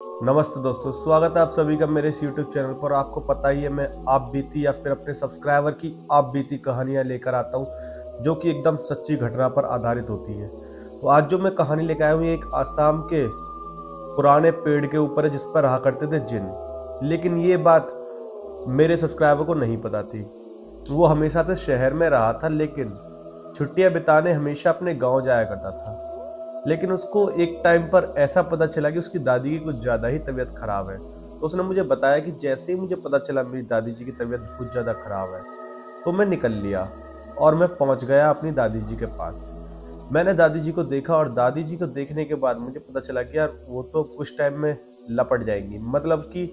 नमस्ते दोस्तों, स्वागत है आप सभी का मेरे इस YouTube चैनल पर। आपको पता ही है, मैं आप बीती या फिर अपने सब्सक्राइबर की आप बीती कहानियां लेकर आता हूं जो कि एकदम सच्ची घटना पर आधारित होती हैं। तो आज जो मैं कहानी लेकर आया हूँ, ये एक आसाम के पुराने पेड़ के ऊपर है जिस पर रहा करते थे जिन। लेकिन ये बात मेरे सब्सक्राइबर को नहीं पता थी। वो हमेशा से शहर में रहा था, लेकिन छुट्टियां बिताने हमेशा अपने गाँव जाया करता था। लेकिन उसको एक टाइम पर ऐसा पता चला कि उसकी दादी की कुछ ज़्यादा ही तबीयत खराब है। तो उसने मुझे बताया कि जैसे ही मुझे पता चला मेरी दादी जी की तबीयत बहुत ज़्यादा खराब है, तो मैं निकल लिया और मैं पहुंच गया अपनी दादी जी के पास। मैंने दादी जी को देखा और दादी जी को देखने के बाद मुझे पता चला कि यार वो तो कुछ टाइम में लपट जाएंगी, मतलब कि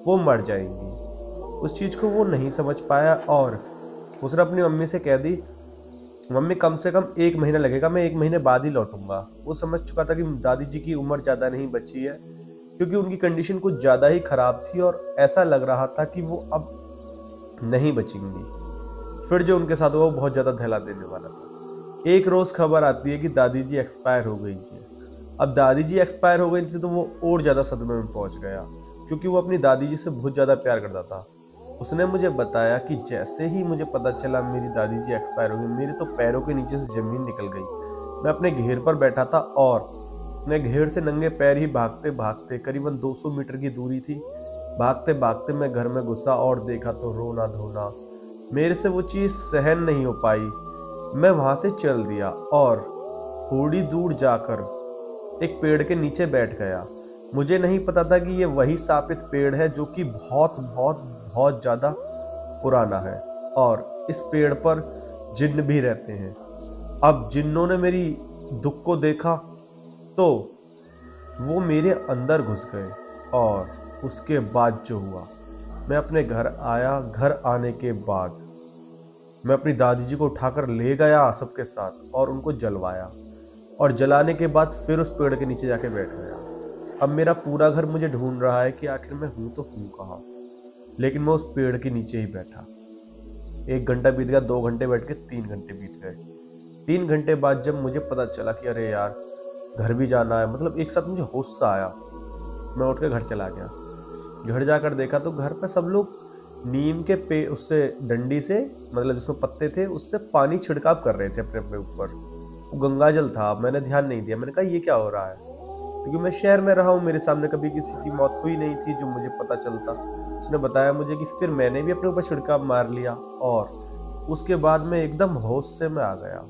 वो मर जाएंगी। उस चीज़ को वो नहीं समझ पाया और उसने अपनी मम्मी से कह दी, मम्मी कम से कम 1 महीना लगेगा, मैं 1 महीने बाद ही लौटूंगा। वो समझ चुका था कि दादी जी की उम्र ज़्यादा नहीं बची है, क्योंकि उनकी कंडीशन कुछ ज़्यादा ही खराब थी और ऐसा लग रहा था कि वो अब नहीं बचेंगी। फिर जो उनके साथ हुआ वो बहुत ज़्यादा धैला देने वाला था। एक रोज़ खबर आती है कि दादी जी एक्सपायर हो गई है। अब दादी जी एक्सपायर हो गई थी तो वो और ज़्यादा सदमे में पहुंच गया, क्योंकि वो अपनी दादी जी से बहुत ज़्यादा प्यार करता था। उसने मुझे बताया कि जैसे ही मुझे पता चला मेरी दादी जी एक्सपायर हो गई, मेरे तो पैरों के नीचे से ज़मीन निकल गई। मैं अपने घेर पर बैठा था और मैं घेर से नंगे पैर ही भागते भागते, करीबन 200 मीटर की दूरी थी, भागते भागते मैं घर में घुसा और देखा तो रोना धोना। मेरे से वो चीज़ सहन नहीं हो पाई। मैं वहाँ से चल दिया और थोड़ी दूर जाकर एक पेड़ के नीचे बैठ गया। मुझे नहीं पता था कि ये वही शापित पेड़ है जो कि बहुत बहुत बहुत ज़्यादा पुराना है और इस पेड़ पर जिन्न भी रहते हैं। अब जिन्नों ने मेरी दुख को देखा तो वो मेरे अंदर घुस गए और उसके बाद जो हुआ, मैं अपने घर आया। घर आने के बाद मैं अपनी दादी जी को उठाकर ले गया सबके साथ और उनको जलवाया और जलाने के बाद फिर उस पेड़ के नीचे जाके बैठ गया। अब मेरा पूरा घर मुझे ढूंढ रहा है कि आखिर मैं हूं तो हूं कहाँ। लेकिन मैं उस पेड़ के नीचे ही बैठा। 1 घंटा बीत गया, 2 घंटे बैठ के 3 घंटे बीत गए। 3 घंटे बाद जब मुझे पता चला कि अरे यार घर भी जाना है, मतलब एक साथ मुझे होश सा आया। मैं उठ के घर चला गया। घर जाकर देखा तो घर पे सब लोग नीम के पे उससे डंडी से, मतलब जिसमें पत्ते थे उससे पानी छिड़काव कर रहे थे अपने अपने ऊपर। वो गंगा जल था। मैंने ध्यान नहीं दिया। मैंने कहा ये क्या हो रहा है, क्योंकि मैं शहर में रहा हूँ, मेरे सामने कभी किसी की मौत हुई नहीं थी जो मुझे पता चलता। उसने बताया मुझे कि फिर मैंने भी अपने ऊपर छिड़काव मार लिया और उसके बाद मैं एकदम होश से में आ गया।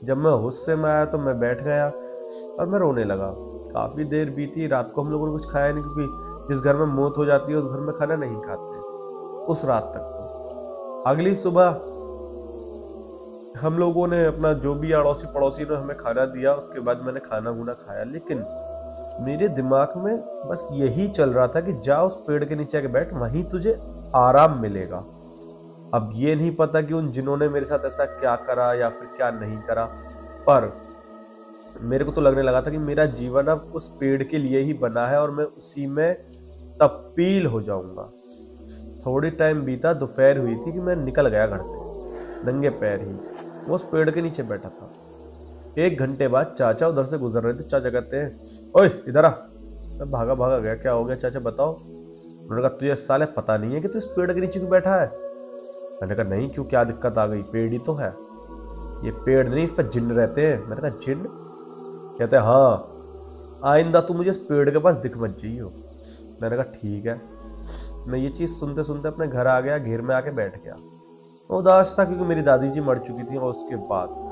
जब मैं होश से में आया तो मैं बैठ गया और मैं रोने लगा। काफ़ी देर बीती। रात को हम लोगों ने कुछ खाया नहीं, क्योंकि जिस घर में मौत हो जाती है उस घर में खाना नहीं खाते उस रात तक। तो अगली सुबह हम लोगों ने अपना जो भी अड़ोसी पड़ोसी ने हमें खाना दिया, उसके बाद मैंने खाना गुना खाया। लेकिन मेरे दिमाग में बस यही चल रहा था कि जा उस पेड़ के नीचे आके बैठ, वहीं तुझे आराम मिलेगा। अब ये नहीं पता कि उन जिन्होंने मेरे साथ ऐसा क्या करा या फिर क्या नहीं करा, पर मेरे को तो लगने लगा था कि मेरा जीवन अब उस पेड़ के लिए ही बना है और मैं उसी में तब्दील हो जाऊंगा। थोड़ी टाइम बीता, दोपहर हुई थी कि मैं निकल गया घर से नंगे पैर ही। वो उस पेड़ के नीचे बैठा था। 1 घंटे बाद चाचा उधर से गुजर रहे थे। चाचा कहते हैं, ओए इधर आ। मैं भागा भागा गया। क्या हो गया चाचा, बताओ। उन्होंने कहा तुझे साले पता नहीं है कि तू इस पेड़ के नीचे क्यों बैठा है। मैंने कहा नहीं, क्यों, क्या दिक्कत आ गई, पेड़ ही तो है। ये पेड़ नहीं, इस पर जिन्न रहते हैं। मैंने कहा जिन्न? कहते हैं हाँ, आइंदा तू मुझे इस पेड़ के पास दिख मत जाइयो। मैंने कहा ठीक है। मैं ये चीज़ सुनते सुनते अपने घर आ गया, घेर में आके बैठ गया। मैं उदास था क्योंकि मेरी दादी जी मर चुकी थी और उसके बाद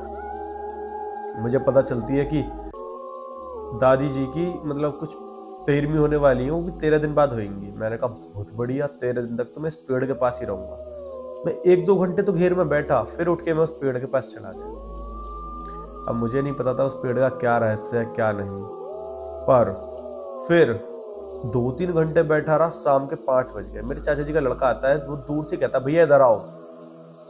मुझे पता चलती है कि दादी जी की मतलब कुछ 13वीं होने वाली है, वो भी 13 दिन बाद होंगी। मैंने कहा बहुत बढ़िया, 13 दिन तक तो मैं इस पेड़ के पास ही रहूंगा। मैं 1-2 घंटे तो घेर में बैठा, फिर उठ के मैं उस पेड़ के पास चला गया। अब मुझे नहीं पता था उस पेड़ का क्या रहस्य है क्या नहीं, पर फिर 2-3 घंटे बैठा रहा। शाम के 5 बज गए। मेरे चाचा जी का लड़का आता है, वो दूर से कहता भैया इधर आओ।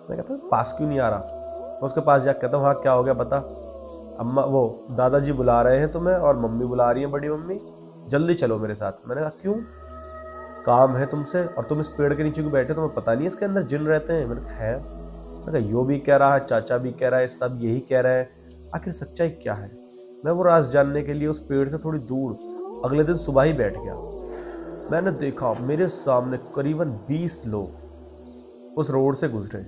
मैं कहता पास क्यों नहीं आ रहा। मैं उसके पास जाकर कहता हूँ हाँ क्या हो गया बता। अम्मा वो दादाजी बुला रहे हैं तुम्हें और मम्मी बुला रही है, बड़ी मम्मी, जल्दी चलो मेरे साथ। मैंने कहा क्यों, काम है तुमसे, और तुम इस पेड़ के नीचे क्यों बैठे, तुम्हें पता नहीं है इसके अंदर जिन रहते हैं। मैंने कहा है। मैंने कहा यो भी कह रहा है, चाचा भी कह रहा है, सब यही कह रहे हैं, आखिर सच्चाई क्या है। मैं वो राज जानने के लिए उस पेड़ से थोड़ी दूर अगले दिन सुबह ही बैठ गया। मैंने देखा मेरे सामने करीबन 20 लोग उस रोड से गुजरे,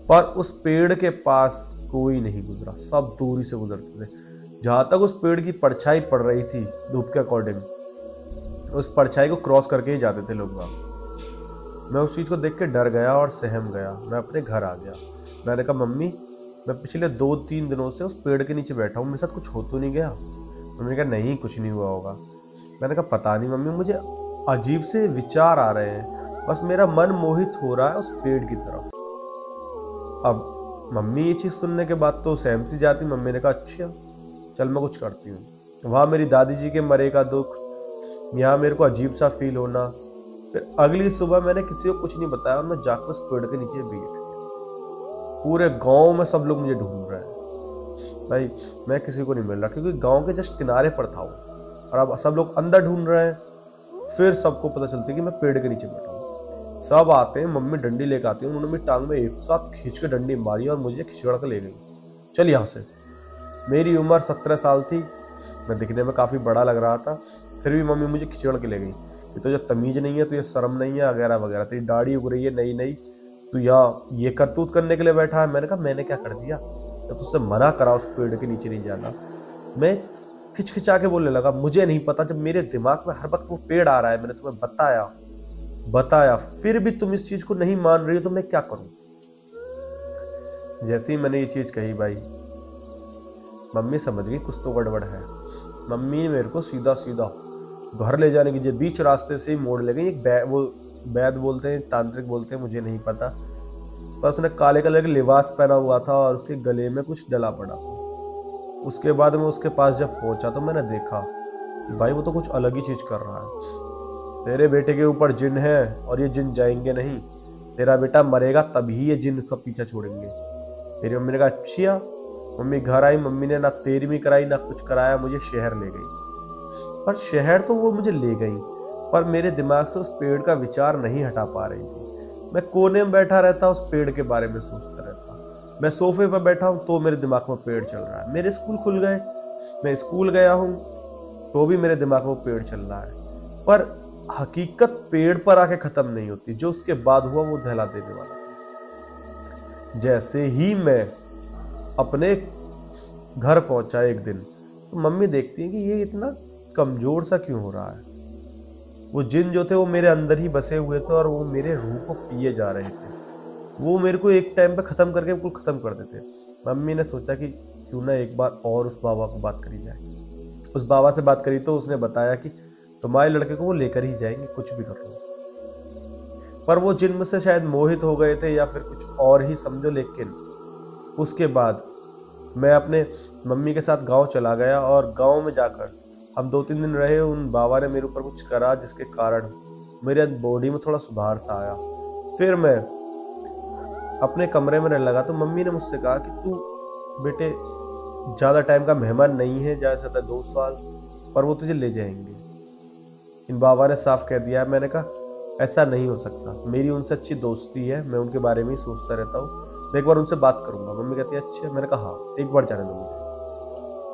पर उस पेड़ के पास कोई नहीं गुजरा, सब दूरी से गुजरते थे। जहां तक उस पेड़ की परछाई पड़ रही थी धूप के अकॉर्डिंग, उस परछाई को क्रॉस करके ही जाते थे लोग वहां। मैं उस चीज को देख के डर गया और सहम गया। मैं अपने घर आ गया। मैंने कहा मम्मी, मैं पिछले 2-3 दिनों से उस पेड़ के नीचे बैठा हूँ, मेरे साथ कुछ हो तो नहीं गया? मम्मी ने कहा नहीं, कुछ नहीं हुआ होगा। मैंने कहा पता नहीं मम्मी, मुझे अजीब से विचार आ रहे हैं, बस मेरा मन मोहित हो रहा है उस पेड़ की तरफ। अब मम्मी ये चीज सुनने के बाद तो सहम सी जाती। मम्मी ने कहा अच्छा चल मैं कुछ करती हूँ। वहां मेरी दादी जी के मरे का दुख, यहाँ मेरे को अजीब सा फील होना। फिर अगली सुबह मैंने किसी को कुछ नहीं बताया और मैं जाकर उस पेड़ के नीचे बैठ गया। पूरे गांव में सब लोग मुझे ढूंढ रहे हैं भाई, मैं किसी को नहीं मिल रहा, क्योंकि गांव के जस्ट किनारे पर था वो, और अब सब लोग अंदर ढूंढ रहे हैं। फिर सबको पता चलता है कि मैं पेड़ के नीचे बैठा हूँ। सब आते हैं, मम्मी डंडी लेकर आती है, उन्होंने मेरी टांग में एक साथ खींच के डंडी मारी और मुझे खिचड़ कर ले गई। चल यहाँ से। मेरी उम्र 17 साल थी, मैं दिखने में काफी बड़ा लग रहा था, फिर भी मम्मी मुझे खिचड़ के ले गई। ये तो जो तमीज नहीं है, तो ये शर्म नहीं है वगैरह वगैरह, तेरी दाढ़ी उग रही है नई नई, तू यहाँ ये करतूत करने के लिए बैठा है। मैंने कहा मैंने क्या कर दिया, जब तुझसे मना करा उस पेड़ के नीचे नहीं जाना। मैं खिचखिचा के बोलने लगा मुझे नहीं पता, जब मेरे दिमाग में हर वक्त वो पेड़ आ रहा है, मैंने तुम्हें बताया फिर भी तुम इस चीज को नहीं मान रही हो, तो मैं क्या करूं? जैसे ही मैंने ये चीज कही भाई, मम्मी समझ गई कुछ तो गड़बड़ है। मम्मी ने मेरे को सीधा सीधा घर ले जाने की जो बीच रास्ते से ही मोड़ ले गई। एक वो वैद बोलते हैं, तांत्रिक बोलते हैं, मुझे नहीं पता, पर उसने काले कलर का लिबास पहना हुआ था और उसके गले में कुछ डला पड़ा। उसके बाद मैं उसके पास जब पहुंचा तो मैंने देखा कि भाई वो तो कुछ अलग ही चीज कर रहा है। तेरे बेटे के ऊपर जिन है और ये जिन जाएंगे नहीं, तेरा बेटा मरेगा तभी ये जिन उसका पीछा छोड़ेंगे। मेरी मम्मी ने कहा अच्छा। मम्मी घर आई, मम्मी ने ना तेरहवीं कराई ना कुछ कराया, मुझे शहर ले गई। पर शहर तो वो मुझे ले गई, पर मेरे दिमाग से उस पेड़ का विचार नहीं हटा पा रही थी। मैं कोने में बैठा रहता, उस पेड़ के बारे में सोचता रहता। मैं सोफे पर बैठा हूं तो मेरे दिमाग में पेड़ चल रहा है। मेरे स्कूल खुल गए, मैं स्कूल गया हूं तो भी मेरे दिमाग में पेड़ चल रहा है। पर हकीकत पेड़ पर आके खत्म नहीं होती, जो उसके बाद हुआ वो दहला देने वाला था। जैसे ही मैं अपने घर पहुंचा एक दिन, तो मम्मी देखती है कि ये इतना कमजोर सा क्यों हो रहा है। वो जिन जो थे वो मेरे अंदर ही बसे हुए थे और वो मेरे रूह को पिए जा रहे थे। वो मेरे को एक टाइम पे खत्म करके बिल्कुल खत्म कर देते। मम्मी ने सोचा कि क्यों ना एक बार और उस बाबा को बात करी जाए। उस बाबा से बात करी तो उसने बताया कि तुम्हारे लड़के को वो लेकर ही जाएंगे, कुछ भी कर लो। पर वो जिन मुझसे शायद मोहित हो गए थे या फिर कुछ और ही समझो। लेकिन उसके बाद मैं अपने मम्मी के साथ गांव चला गया और गांव में जाकर हम 2-3 दिन रहे। उन बाबा ने मेरे ऊपर कुछ करा जिसके कारण मेरे बॉडी में थोड़ा सुधार सा आया। फिर मैं अपने कमरे में रहने लगा तो मम्मी ने मुझसे कहा कि तू बेटे ज़्यादा टाइम का मेहमान नहीं है, ज़्यादा से ज़्यादा 2 साल, पर वो तुझे ले जाएंगे। इन बाबा ने साफ कह दिया। मैंने कहा ऐसा नहीं हो सकता, मेरी उनसे अच्छी दोस्ती है, मैं उनके बारे में ही सोचता रहता हूँ, मैं एक बार उनसे बात करूंगा। मम्मी कहती है अच्छा। मैंने कहा हाँ, एक बार जाने दो मुझे।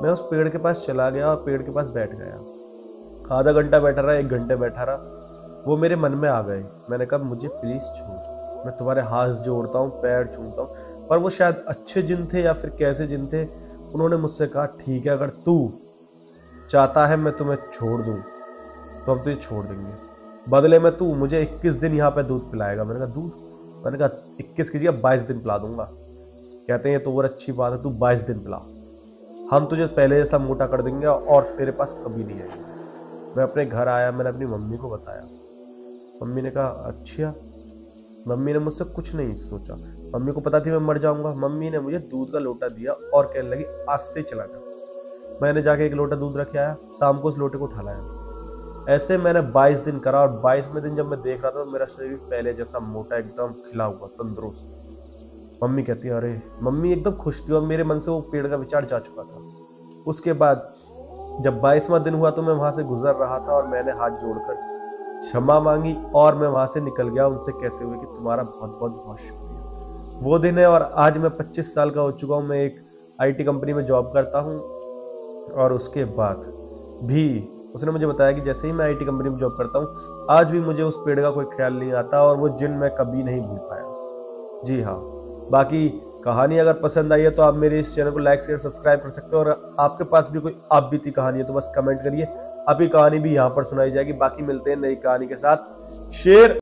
मैं उस पेड़ के पास चला गया और पेड़ के पास बैठ गया। आधा घंटा बैठा रहा, 1 घंटे बैठा रहा। वो मेरे मन में आ गए। मैंने कहा मुझे प्लीज छोड़, मैं तुम्हारे हाथ जोड़ता हूँ, पैर छूता हूँ। पर वो शायद अच्छे जिन थे या फिर कैसे जिन थे, उन्होंने मुझसे कहा ठीक है, अगर तू चाहता है मैं तुम्हें छोड़ दूं तो हम तुझे छोड़ देंगे, बदले में तू मुझे 21 दिन यहाँ पे दूध पिलाएगा। मैंने कहा दूध? मैंने कहा 21 की जगह 22 दिन पिला दूंगा। कहते हैं तो और अच्छी बात है, तू 22 दिन पिला, हम तुझे पहले जैसा मोटा कर देंगे और तेरे पास कभी नहीं आएंगे। मैं अपने घर आया, मैंने अपनी मम्मी को बताया। मम्मी ने कहा अच्छा। मम्मी ने मुझसे कुछ नहीं सोचा, मम्मी को पता थी मैं मर जाऊंगा। मम्मी ने मुझे दूध का लोटा दिया और कहने लगी आज से चला जा। मैंने जाके 1 लोटा दूध रख आया, शाम को उस लोटे को उठा लाया। ऐसे मैंने 22 दिन करा और 22वें दिन जब मैं देख रहा था तो मेरा शरीर पहले जैसा मोटा, एकदम खिला हुआ, तंदुरुस्त। मम्मी कहती है अरे, मम्मी एकदम खुश थी और मेरे मन से वो पेड़ का विचार जा चुका था। उसके बाद जब 22वां दिन हुआ तो मैं वहां से गुजर रहा था और मैंने हाथ जोड़कर क्षमा मांगी और मैं वहां से निकल गया उनसे कहते हुए कि तुम्हारा बहुत बहुत बहुत शुक्रिया। वो दिन है और आज मैं 25 साल का हो चुका हूँ। मैं एक IT कंपनी में जॉब करता हूँ और उसके बाद भी उसने मुझे बताया कि जैसे ही मैं आईटी कंपनी में जॉब करता हूँ, आज भी मुझे उस पेड़ का कोई ख्याल नहीं आता और वो दिन मैं कभी नहीं भूल पाया। जी हाँ, बाकी कहानी अगर पसंद आई है तो आप मेरे इस चैनल को लाइक शेयर सब्सक्राइब कर सकते हो, और आपके पास भी कोई आप बीती कहानी है तो बस कमेंट करिए, आपकी कहानी भी यहाँ पर सुनाई जाएगी। बाकी मिलते हैं नई कहानी के साथ। शेर